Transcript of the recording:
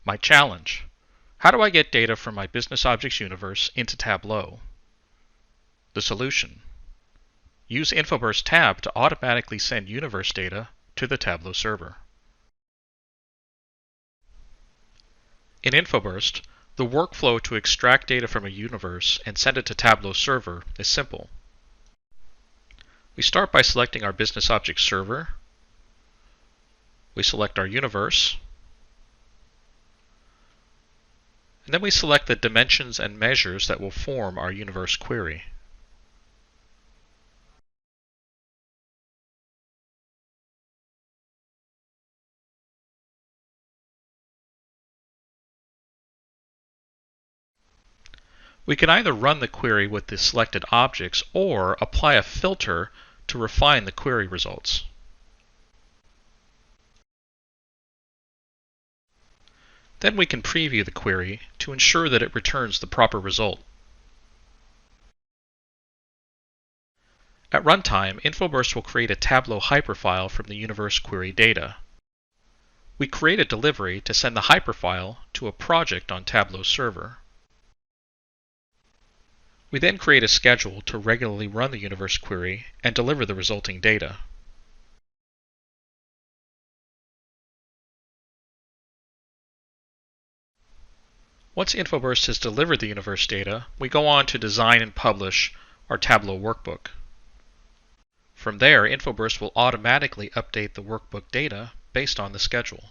My challenge: how do I get data from my BusinessObjects universe into Tableau? The solution: use InfoBurst tab to automatically send universe data to the Tableau server. In InfoBurst, the workflow to extract data from a universe and send it to Tableau server is simple. We start by selecting our BusinessObjects server. We select our universe. And then we select the dimensions and measures that will form our universe query. We can either run the query with the selected objects or apply a filter to refine the query results. Then we can preview the query to ensure that it returns the proper result. At runtime, InfoBurst will create a Tableau hyperfile from the universe query data. We create a delivery to send the hyperfile to a project on Tableau server. We then create a schedule to regularly run the universe query and deliver the resulting data. Once InfoBurst has delivered the universe data, we go on to design and publish our Tableau workbook. From there, InfoBurst will automatically update the workbook data based on the schedule.